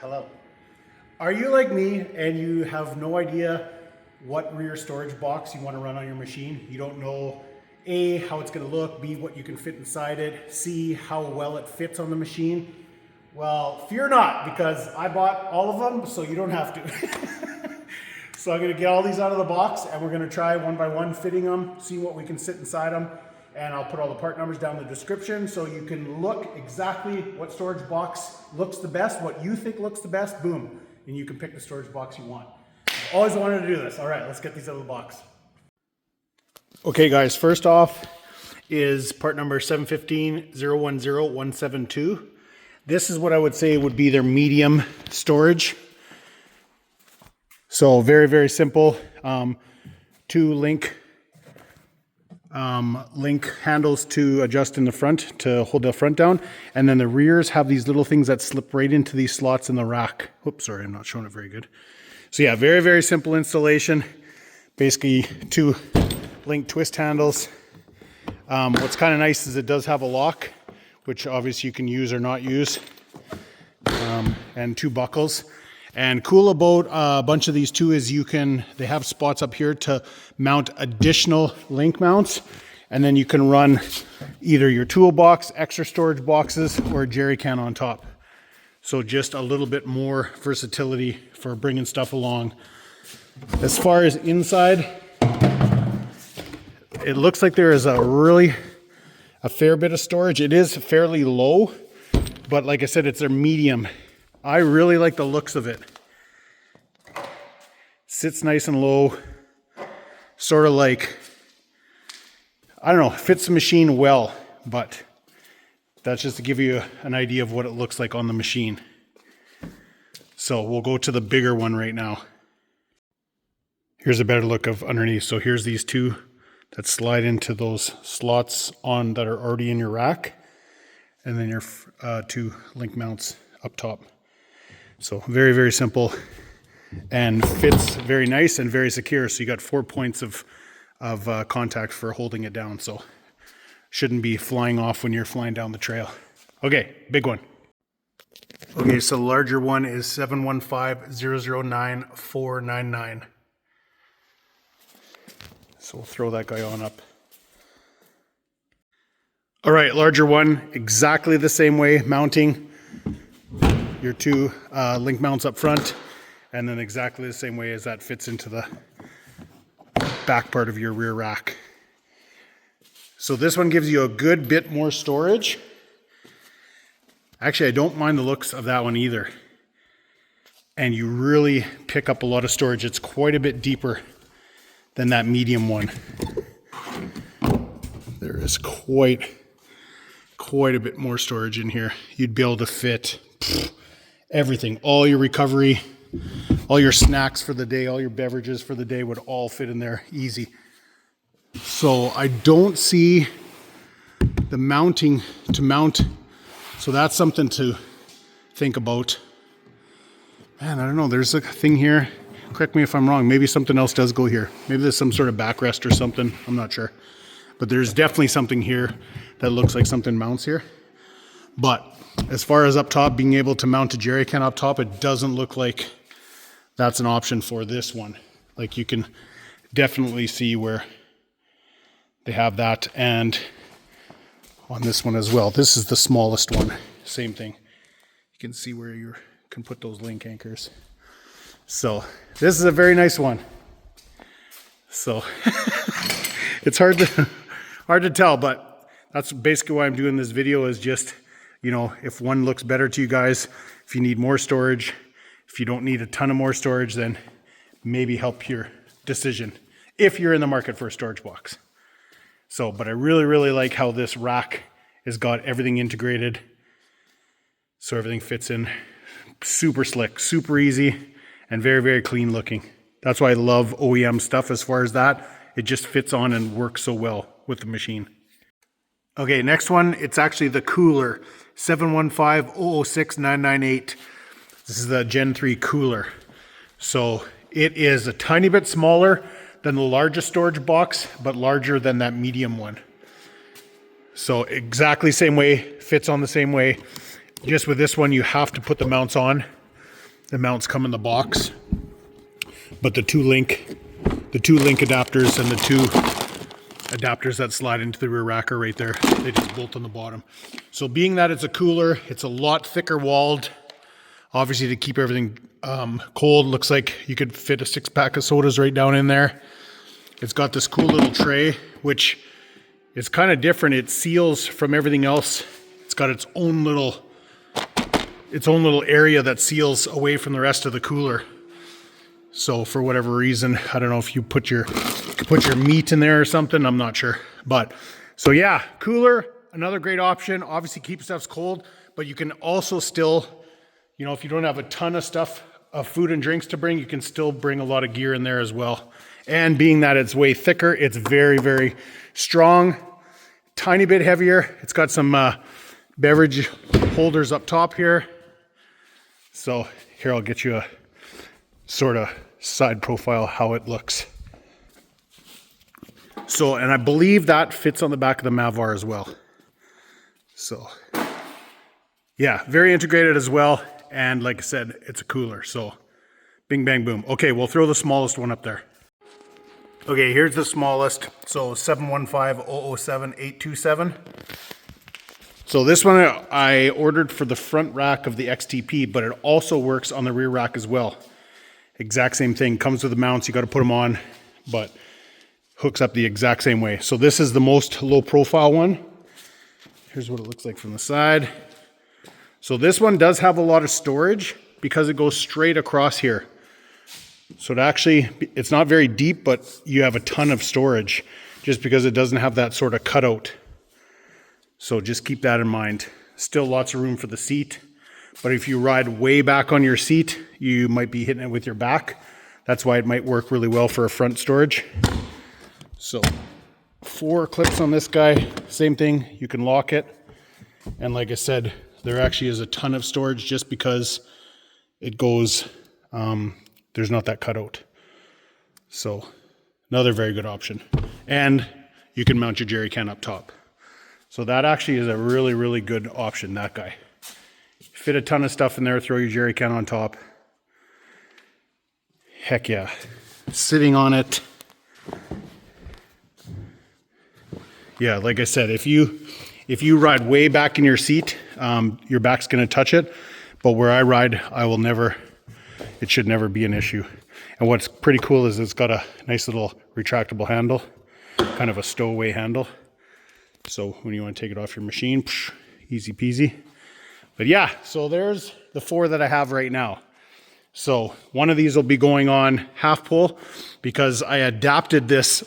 Hello. Are you like me and you have no idea what rear storage box you want to run on your machine? You don't know A, how it's going to look, B, what you can fit inside it, C, how well it fits on the machine? Well, fear not, because I bought all of them, so you don't have to. So I'm going to get all these out of the box and we're going to try one by one fitting them, see what we can sit inside them. And I'll put all the part numbers down in the description so you can look exactly what storage box looks the best, what you think looks the best, boom. And you can pick the storage box you want. I've always wanted to do this. All right, let's get these out of the box. Okay guys, first off is part number 715-010-172. This is what I would say would be their medium storage. So very, very simple. Two link handles to adjust in the front to hold the front down, and then the rears have these little things that slip right into these slots in the rack. Oops, sorry, I'm not showing it very good. So yeah, very, very simple installation. Basically two link twist handles. What's kind of nice is it does have a lock, which obviously you can use or not use, and two buckles. And cool about a bunch of these too is they have spots up here to mount additional link mounts, and then you can run either your toolbox, extra storage boxes, or a jerry can on top. So just a little bit more versatility for bringing stuff along. As far as inside, it looks like there is a fair bit of storage. It is fairly low, but like I said, it's a medium. I really like the looks of it. Sits nice and low, sort of like, I don't know, fits the machine well, but that's just to give you an idea of what it looks like on the machine. So we'll go to the bigger one right now. Here's a better look of underneath. So here's these two that slide into those slots that are already in your rack, and then your two link mounts up top. So very, very simple and fits very nice and very secure. So you got 4 points of contact for holding it down. So shouldn't be flying off when you're flying down the trail. Okay, big one. Okay, so the larger one is 715-009-499. So we'll throw that guy on up. All right, larger one, exactly the same way, mounting your two link mounts up front, and then exactly the same way as that fits into the back part of your rear rack. So this one gives you a good bit more storage. Actually, I don't mind the looks of that one either. And you really pick up a lot of storage. It's quite a bit deeper than that medium one. There is quite a bit more storage in here. You'd be able to fit everything, all your recovery, all your snacks for the day, all your beverages for the day would all fit in there easy. So I don't see the mounting to mount. So that's something to think about. Man, I don't know. There's a thing here. Correct me if I'm wrong. Maybe something else does go here. Maybe there's some sort of backrest or something. I'm not sure. But there's definitely something here that looks like something mounts here. But as far as up top, being able to mount a jerry can up top, it doesn't look like that's an option for this one. Like you can definitely see where they have that, and on this one as well. This is the smallest one. Same thing. You can see where you can put those link anchors. So this is a very nice one. So it's hard to tell, but that's basically why I'm doing this video, is just, you know, if one looks better to you guys, if you need more storage, if you don't need a ton of more storage, then maybe help your decision if you're in the market for a storage box. So, but I really, really like how this rack has got everything integrated. So everything fits in super slick, super easy, and very, very clean looking. That's why I love OEM stuff as far as that. It just fits on and works so well with the machine. Okay, next one, it's actually the cooler, 715-006-998. This is the Gen 3 cooler. So it is a tiny bit smaller than the largest storage box, but larger than that medium one. So exactly same way, fits on the same way. Just with this one, you have to put the mounts on. The mounts come in the box, but the two link adapters and the two adapters that slide into the rear rack are right there. They just bolt on the bottom. So being that it's a cooler, it's a lot thicker walled, obviously to keep everything cold. Looks like you could fit a 6-pack of sodas right down in there. It's got this cool little tray, which is kind of different. It seals from everything else. It's got its own little area that seals away from the rest of the cooler. So for whatever reason, I don't know if you put your meat in there or something, I'm not sure. But so yeah, cooler, another great option. Obviously keep stuff cold, but you can also still, you know, if you don't have a ton of stuff of food and drinks to bring, you can still bring a lot of gear in there as well. And being that it's way thicker, it's very, very strong, tiny bit heavier. It's got some beverage holders up top here. So here, I'll get you a sort of side profile how it looks. So, and I believe that fits on the back of the Mavar as well. So yeah, very integrated as well. And like I said, it's a cooler. So bing, bang, boom. Okay, we'll throw the smallest one up there. Okay, here's the smallest. So 715-007-827. So this one I ordered for the front rack of the XTP, but it also works on the rear rack as well. Exact same thing, comes with the mounts, you got to put them on, but hooks up the exact same way. So this is the most low profile one. Here's what it looks like from the side. So this one does have a lot of storage because it goes straight across here. So it's not very deep, but you have a ton of storage just because it doesn't have that sort of cutout. So just keep that in mind. Still lots of room for the seat. But if you ride way back on your seat, you might be hitting it with your back. That's why it might work really well for a front storage. So 4 clips on this guy, same thing, you can lock it. And like I said, there actually is a ton of storage just because it goes, there's not that cutout. So another very good option. And you can mount your jerry can up top. So that actually is a really, really good option, that guy. Fit a ton of stuff in there, throw your jerry can on top. Heck yeah. Sitting on it. Yeah, like I said, if you ride way back in your seat, your back's gonna touch it. But where I ride, it should never be an issue. And what's pretty cool is it's got a nice little retractable handle, kind of a stowaway handle. So when you want to take it off your machine, easy peasy. But yeah, so there's the 4 that I have right now. So one of these will be going on half pull because I adapted this.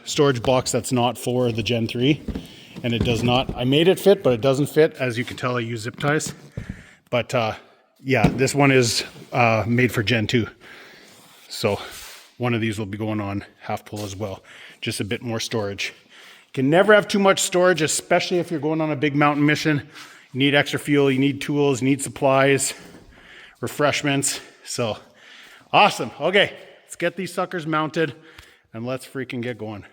Storage box that's not for the Gen 3, and it does not. I made it fit, but it doesn't fit. As you can tell, I use zip ties. But yeah, this one is made for Gen 2. So one of these will be going on half pull as well. Just a bit more storage. You can never have too much storage, especially if you're going on a big mountain mission. You need extra fuel, you need tools, you need supplies, refreshments. So awesome. Okay, let's get these suckers mounted and let's freaking get going.